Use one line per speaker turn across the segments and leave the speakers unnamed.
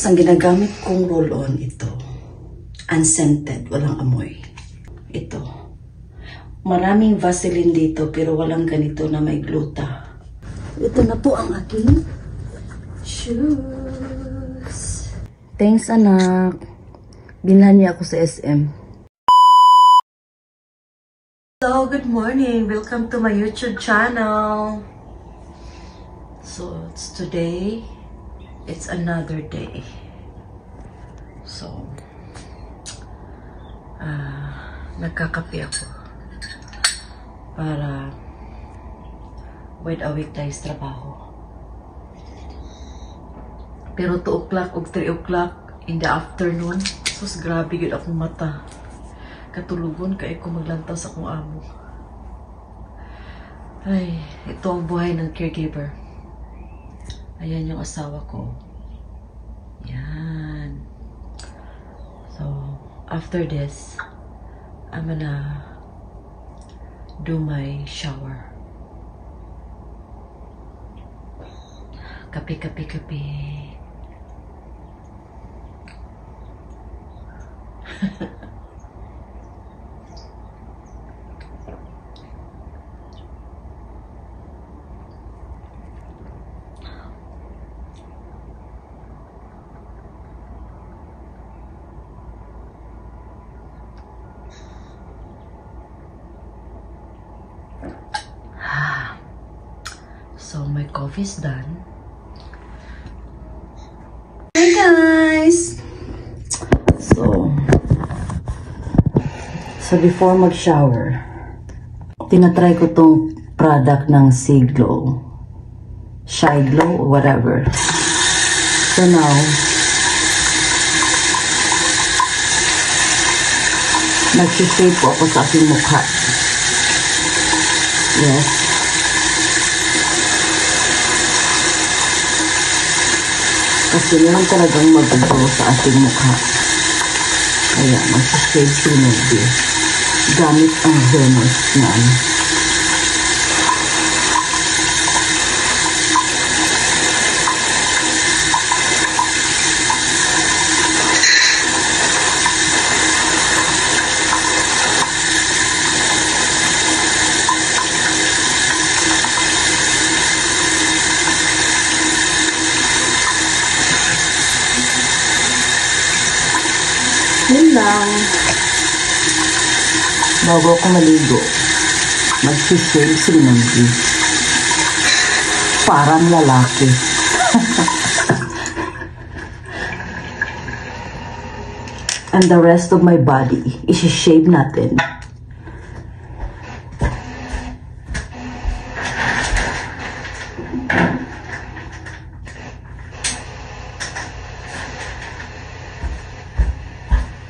Ang ginagamit kong roll-on ito, unscented, walang amoy. Ito. Maraming Vaseline dito pero walang ganito na may gluta. Ito na po ang aking shoes. Thanks anak. Binlan niya ako sa SM. So, good morning. Welcome to my YouTube channel. So, it's today. It's another day. So, nagkakape ako para wait a week tayo sa trabaho. Pero 2 o'clock o 3 o'clock in the afternoon, sus grabe yun akong mata. Katulugon kaya ko maglantaw sa akong amo. Ay, ito ang buhay ng caregiver. Ayan yung asawa ko. Yan. So, after this, I'm gonna do my shower. Kape, kape, kape. So, my coffee's done. Hey guys! So before mag-shower, tinatry ko tong product ng Siglo, Shy Glow, or whatever. So now, nag-shape po ako sa aking mukha. Yes. Kasi naman talagang mag-glow sa ating mukha. Kaya, mag-shave sunod din. Gamit ang Venus na yun lang. Bago ako maligo, mag-shave sinunod. Parang lalaki. And the rest of my body, isi-shave natin.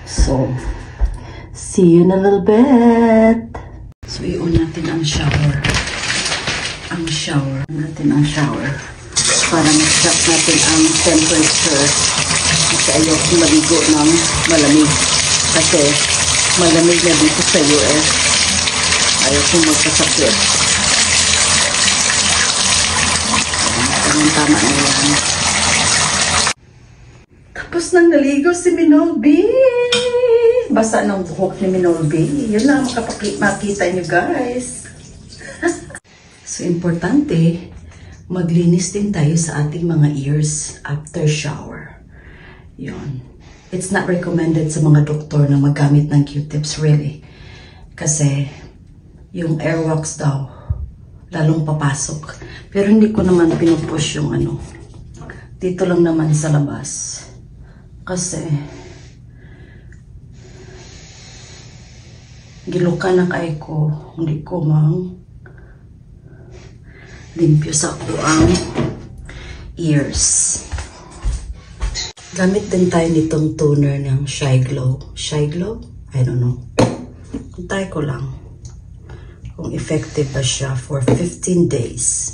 So, see you in a little bit. So, i-on natin ang shower. Ang shower. Para ma-check natin ang temperature. Kasi ayoko maligo ng malamig. Kasi malamig na dito sa US. Ayoko magkasakit. Tama na yan. Tapos nang naligo si Minolby. Basa ng buhok ni Minolby. Yun lang makita nyo guys. So, importante, maglinis din tayo sa ating mga ears after shower. Yun. It's not recommended sa mga doktor na maggamit ng Q-tips, really. Kasi, yung airwax daw, lalong papasok. Pero hindi ko naman pinupush yung ano. Dito lang naman sa labas. Kasi, gilukan na kay ko, hindi ko limpyo sa ko ang ears. Gamit din tayo nitong toner ng Shy Glow. Shy Glow? I don't know. Try ko lang kung effective ba siya for 15 days.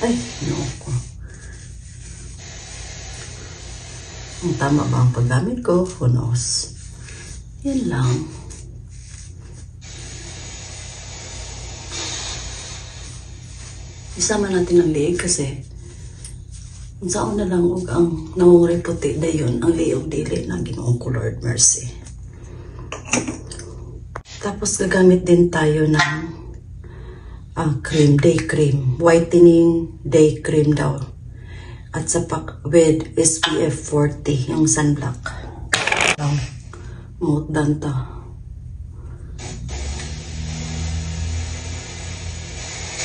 Ay, no. Kung tama ba ang paggamit ko, who knows. Yan lang. Isama natin ang leeg kasi Saan na lang og ang namuri puti dayon ang liyog dili na Ginoong ko Lord mercy. Tapos gagamit din tayo ng cream, day cream, whitening day cream daw. At sa with SPF 40 yung sunblock. Mutdan to.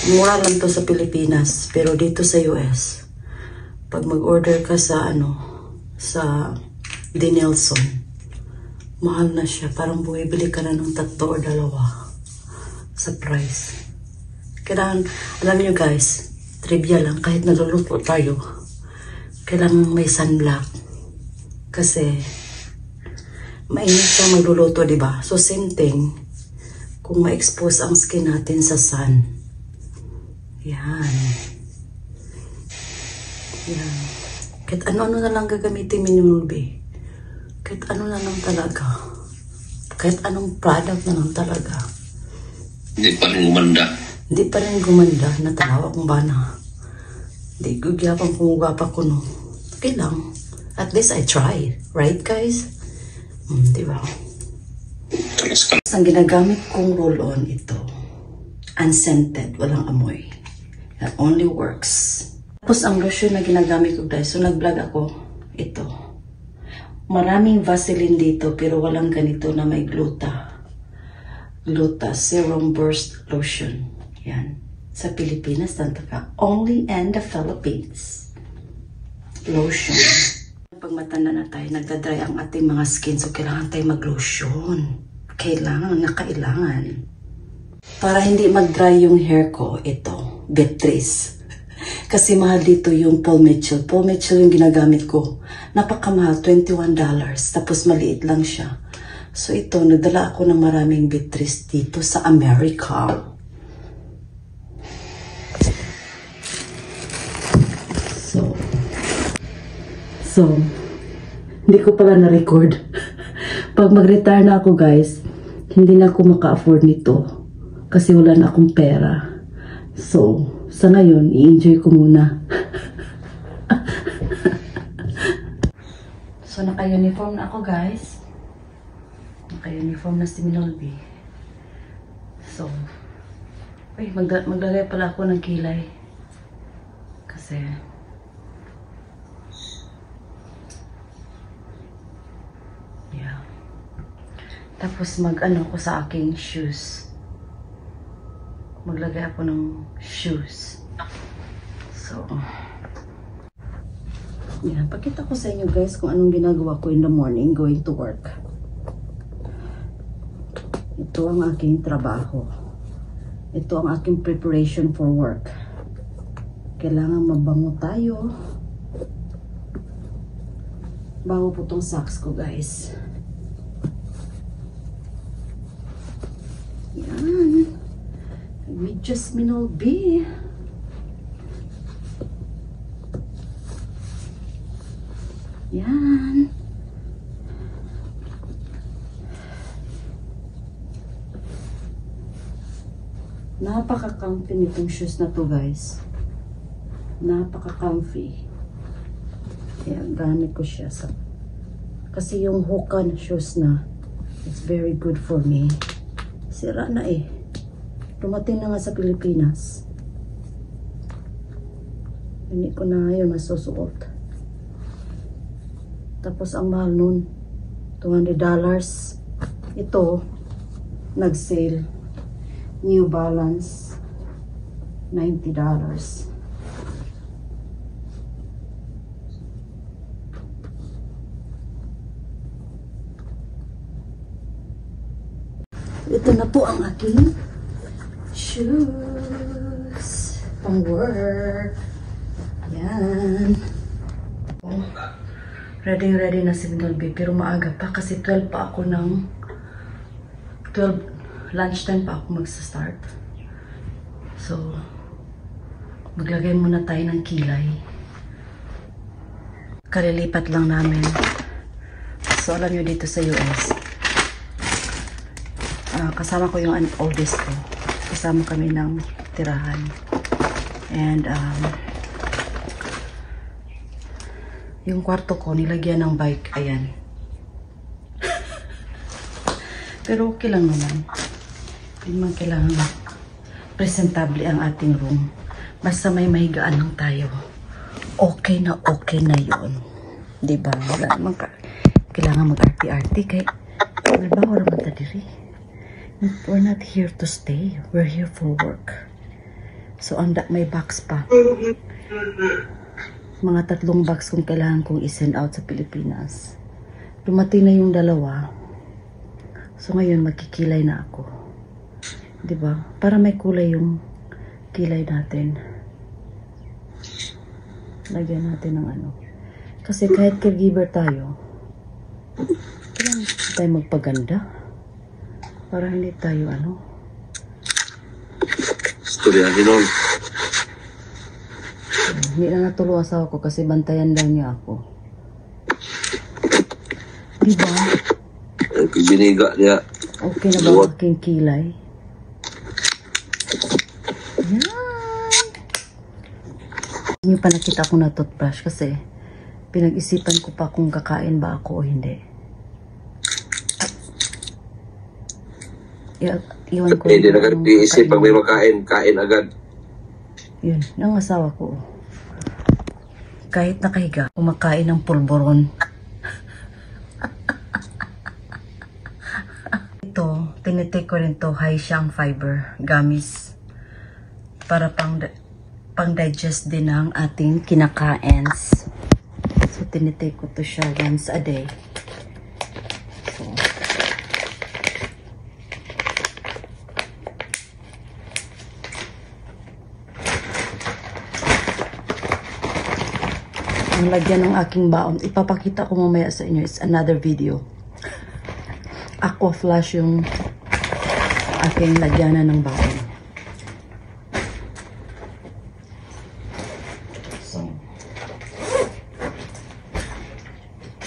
Mura lang to sa Pilipinas, pero dito sa US pag mag-order ka sa sa Denilson, mahal na siya. Parang bumibili ka na ng 3 o 2 sa price. Kailangan, alam niyo guys, trivia lang, kahit naluluto tayo, kailangan may sunblock. Kasi, mainit siya magluluto, diba? So, same thing, kung ma-expose ang skin natin sa sun. Yan. Yan. Kahit ano-ano na lang gagamitin Minimum Bay. Kahit ano na lang talaga. Kahit anong product na lang talaga.
Hindi pa rin gumanda.
Hindi pa rin gumanda. Natanawa kong bana. Hindi gugyapang kumugapa ko no. Okay lang. At least I try. Right guys? Diba? Ang ginagamit kong roll-on ito. Unscented. Walang amoy. That only works. Tapos ang lotion na ginagamit ko guys. So nag-vlog ako. Ito. Maraming Vaseline dito pero walang ganito na may gluta. Gluta Serum Burst Lotion. Yan. Sa Pilipinas, tantaka. Only in the Philippines. Lotion. Pag matanda na tayo, nagdadry ang ating mga skin. So, kailangan tayo mag-lotion. Kailangan, nakailangan. Para hindi mag-dry yung hair ko, ito. Beatrice. Kasi mahal dito yung Paul Mitchell. Paul Mitchell yung ginagamit ko. Napakamahal, $21. Tapos maliit lang siya. So ito, nagdala ako ng maraming Beatrice dito sa America. So, hindi ko pala na-record. Pag mag-retire na ako guys, hindi na ako maka-afford nito. Kasi wala na akong pera. So, sa ngayon, i-enjoy ko muna. So, naka-uniform na ako guys. Naka-uniform na si Minolby. So, maglagay pala ako ng kilay. Kasi, yeah. Tapos mag-ano ko sa aking shoes. Maglagay ako ng shoes. So, yeah. Pakita ko sa inyo guys kung anong ginagawa ko in the morning going to work. Ito ang aking trabaho. Ito ang aking preparation for work. Kailangan mabango tayo. Bago po itong socks ko guys. Yan. With just Minolby. Yan. Napaka-comfy nitong shoes na to guys. Napaka-comfy. Kaya gamit ko siya sa... Kasi yung Hoka na shoes na, it's very good for me. Sira na eh. Dumating na nga sa Pilipinas. Hindi ko na ngayon masusuot. Tapos ang mahal nun, $200. Ito, nag-sale. New Balance, $90. Ito na po ang aking shoes pang work. Yan. Ready na si Minolby pero maaga pa kasi 12 pa ako ng 12 lunchtime pa ako magsa-start. So, maglagay muna tayo ng kilay. Kalilipat lang namin. So, alam nyo dito sa US, kasama ko yung oldest ko. Kasama kami ng tirahan. And, Yung kwarto ko, nilagyan ng bike. Ayan. Pero okay lang naman. Hindi man kailangan presentable ang ating room. Basta may mahigaan lang tayo. Okay na yun. Diba? Wala naman kailangan mag-arty-arty. Kaya, diba, wala man ta diri. We're not here to stay. We're here for work. So, may box pa. Mga 3 box kung kailangan kong i-send out sa Pilipinas. Dumating na yung 2. So, ngayon, magkikilay na ako. Diba? Para may kulay yung kilay natin. Lagyan natin ng ano. Kasi kahit caregiver tayo, kailangan tayo magpaganda. Para hindi tayo ano.
Istoryahin nun.
Hindi na natulong asawa ko kasi bantayan daw niya ako. Diba?
Biniga niya.
Okay na ba aking kilay? Yan. Hindi pa nakita ko na toothbrush kasi pinag-isipan ko pa kung kakain ba ako o hindi. Iwan ko.
Hindi na agad iisip pag may makain, kain agad.
Yun, yung asawa ko. Kahit nakahiga, kumakain ng pulboron. Ito, tinitake ko rin to, high siyang fiber, gummies. Para pang-digest din ng ating kinakains. So, tinitake ko to siya once a day. So, ang lagyan ng aking baon. Ipapakita ko mamaya sa inyo. It's another video. Aqua Flash yung aking lagyanan ng baon. So,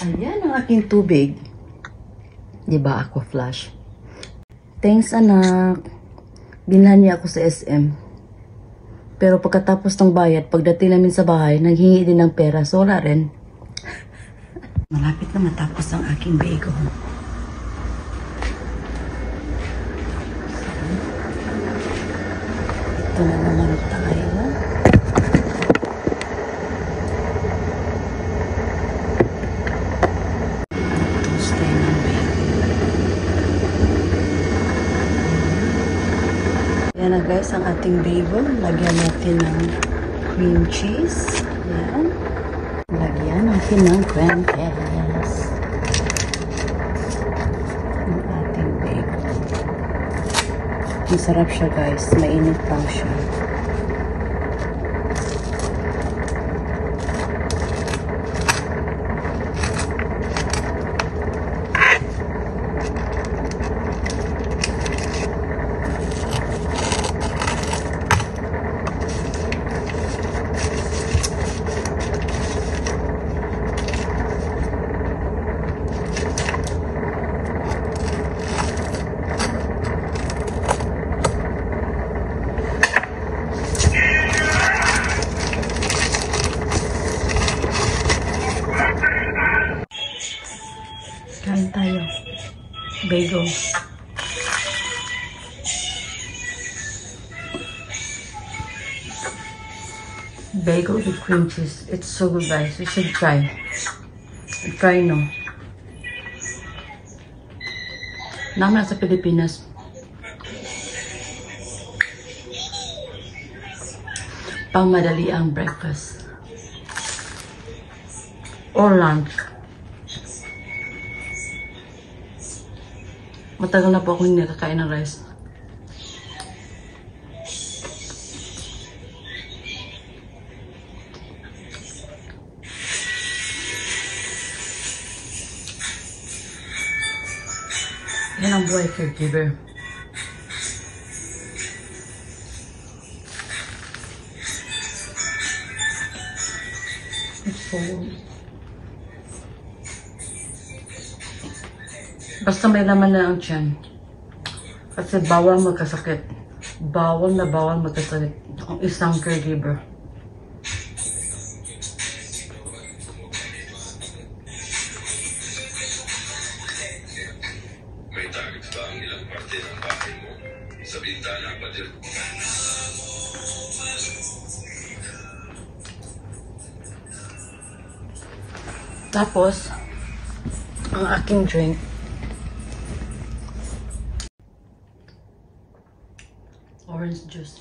ayan ang aking tubig. Diba, Aqua Flash? Thanks, anak. Binlan niya ako sa SM. Pero pagkatapos ng bayad, pagdating namin sa bahay, nanghingi din ng pera. So, wala rin. Malapit na matapos ang aking bago. Ito na naman tayo. Tuesday ng bago. Yan na guys, ang ating bagel. Lagyan natin ng cream cheese. Yan. Lagyan natin ng crackers. Ang ating bagel. Masarap siya guys. Mainit lang siya. Kain tayo. Bagel. Bagel with cream cheese. It's so good guys. You should try. Try no. Naman sa Pilipinas. Pangmadali ang breakfast. Or lunch. Matagal na po ako hindi nakakain ng rice. Yan ang buhay caregiver. It's so basta may laman na ang tiyan. Kasi bawal magkasakit. Bawal na bawal magkasakit ang isang caregiver. Tapos, ang aking drink, orange juice.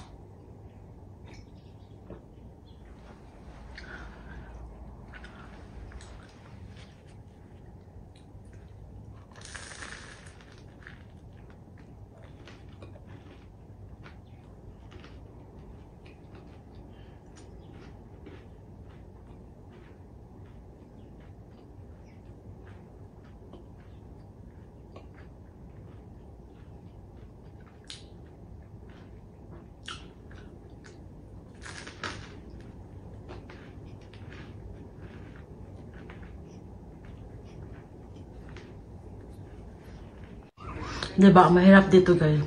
Diba, mahirap dito guys.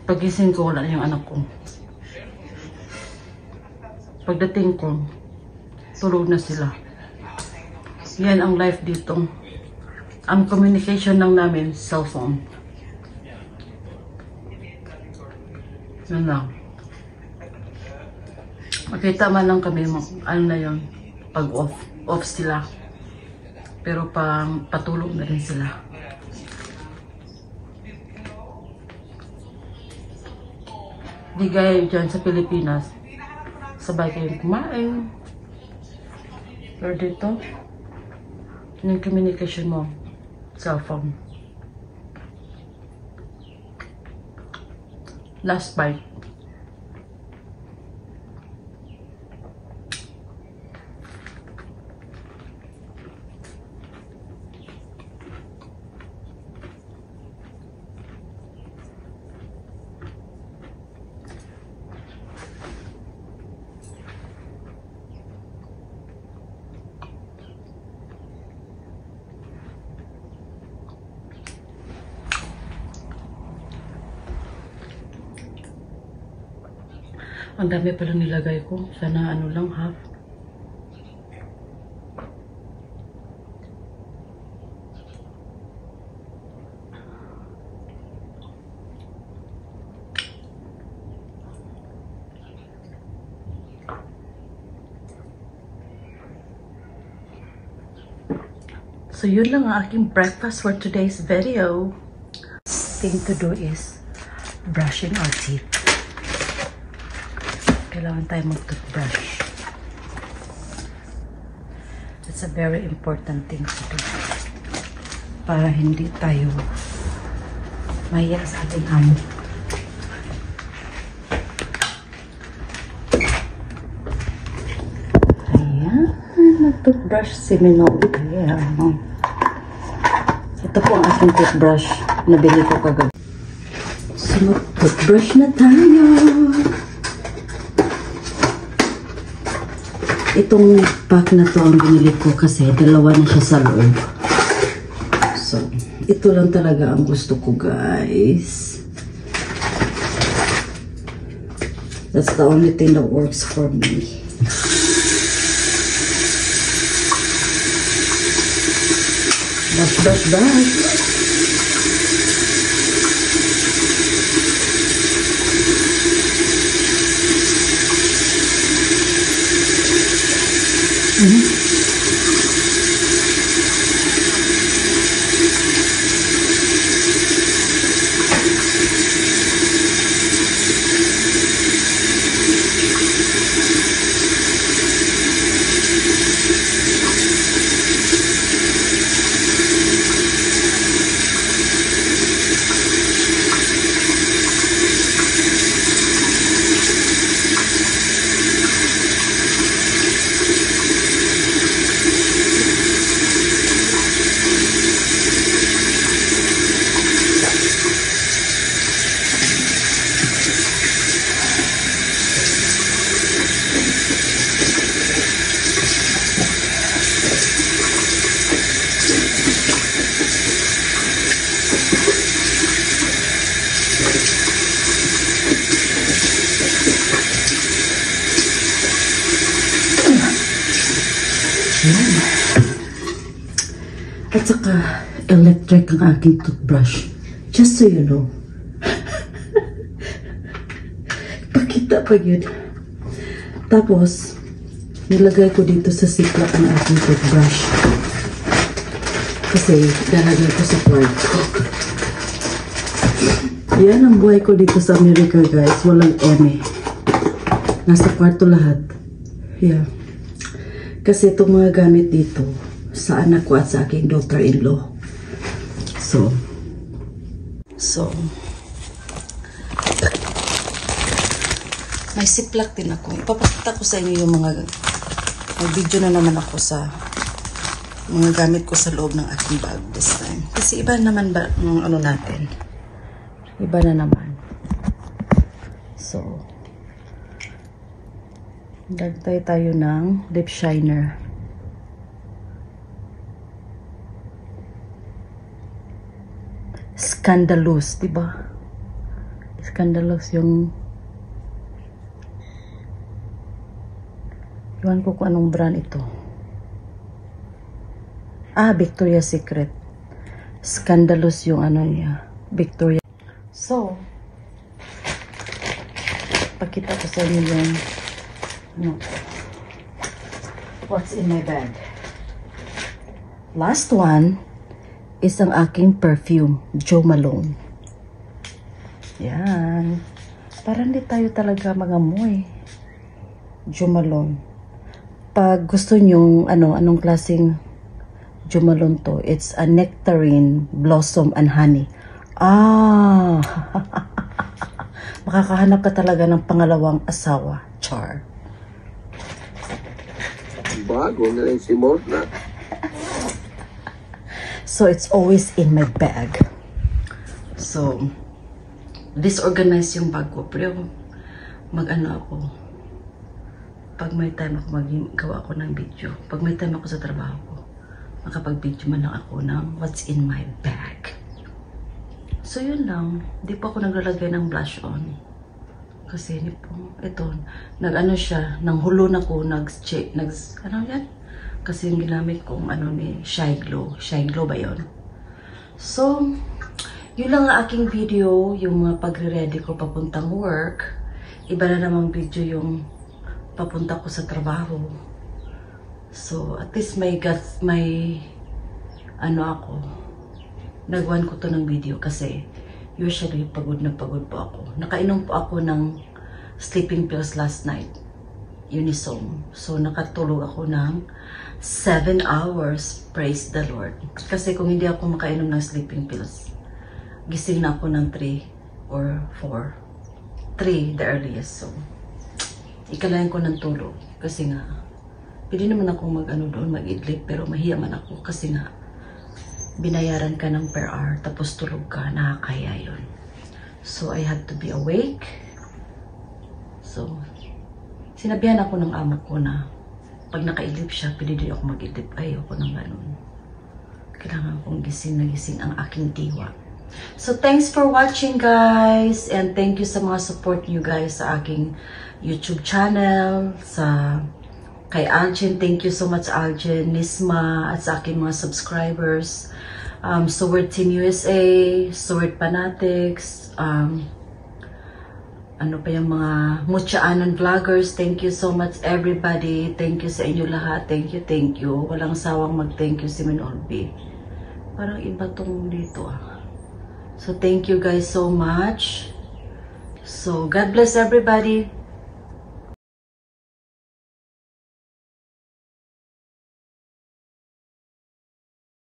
Pagising ko, wala na yung anak ko. Pagdating ko, tulog na sila. Yan ang life dito. Ang communication lang namin, cellphone. Yan lang. Makita man lang kami, ano na yun, pag off sila. Pero patulog na rin sila. Di gaya dyan sa Pilipinas, sabay kayong kumain. Pero dito, yung communication mo, cellphone. Last bite. Ang dami pala nilagay ko. Sana ano lang, half. So yun lang ang aking breakfast for today's video. Thing to do is brushing our teeth. Kailangan tayo mag-toothbrush. It's a very important thing to do. Para hindi tayo mahiya sa ating amo. Ayan. Nag-toothbrush si Minobi. Ayan. Ito po ang aking toothbrush. Nabili ko kagabi. So mag-toothbrush na tayo. Itong pack na to ang binili ko kasi dalawa na siya sa loob. So, ito lang talaga ang gusto ko, guys. That's the only thing that works for me. Brush, brush, brush. At saka, electric ang aking toothbrush. Just so you know. Kita pa yun. Tapos, nilagay ko dito sa ziplock ang aking toothbrush. Kasi, nalagay ko sa kwarto. Yan ang buhay ko dito sa Amerika, guys. Walang eme. Nasa kwarto lahat. Yeah. Kasi itong mga gamit dito, sa anak ko at sa aking daughter-in-law. So, may ziplock din ako. Ipapakita ko sa inyo yung mga, may video na naman ako sa mga gamit ko sa loob ng aking bag this time. Kasi iba naman ba ng ano natin? Iba na naman. So, dagtay tayo ng lip shiner. Scandalous, diba? Scandalous yung iwan ko kung anong brand ito. Ah, Victoria's Secret. Scandalous yung ano niya. Victoria. So, pakita ko sa inyo yung ano, what's in my bag. Last one is ang aking perfume, Jo Malone. Yan. Parang hindi tayo talaga mangamoy. Jo Malone. Pag gusto nyo, anong klaseng Jo Malone to, it's a nectarine, blossom, and honey. Ah! Makakahanap ka talaga ng pangalawang asawa. Char.
Bago na rin si Morna.
So, it's always in my bag. So, disorganized yung bag ko. Pero, mag-ano ako. Pag may time ako, magawa ako ng video. Pag may time ako sa trabaho ko, makapag-video man lang ako ng what's in my bag. So, yun lang. Di pa ako naglalagay ng blush on. Kasi, ito, nag-ano siya, nang hulo na ko, ano yan? Kasi yung ginamit kong ni Shy Glow. Shy Glow ba yun? So, yun lang ang aking video, yung mga pagre-ready ko papuntang work. Iba na namang video yung papunta ko sa trabaho. So, at least may ako, nagawan ko to ng video kasi usually pagod na pagod po ako. Nakainom po ako ng sleeping pills last night. Unisom. So, nakatulog ako ng 7 hours. Praise the Lord. Kasi kung hindi ako makainom ng sleeping pills, gising na ako ng 3 or 4. 3 the earliest. So, ikalayan ko ng tulog. Kasi nga, pwede naman akong mag-idlip, pero mahiya man ako. Kasi nga, binayaran ka ng per hour, tapos tulog ka, nakakaya yun. So, I had to be awake. So, sinabihan ako ng amo ko na pag nakaidlip siya, pwede din ako mag-idlip. Ayoko ng ganun. Kailangan kong gising na gising ang aking diwa. So, thanks for watching, guys. And thank you sa mga support nyo, guys, sa aking YouTube channel. Kay Aljen, thank you so much, Aljen, Nisma, at sa aking mga subscribers. Sword Team USA, Sword Fanatics, ano pa yung mga Muchaanon vloggers. Thank you so much, everybody. Thank you sa inyo lahat. Thank you, thank you. Walang sawang mag-thank you si Minolby. Parang iba tong dito So, thank you guys so much. So, God bless everybody.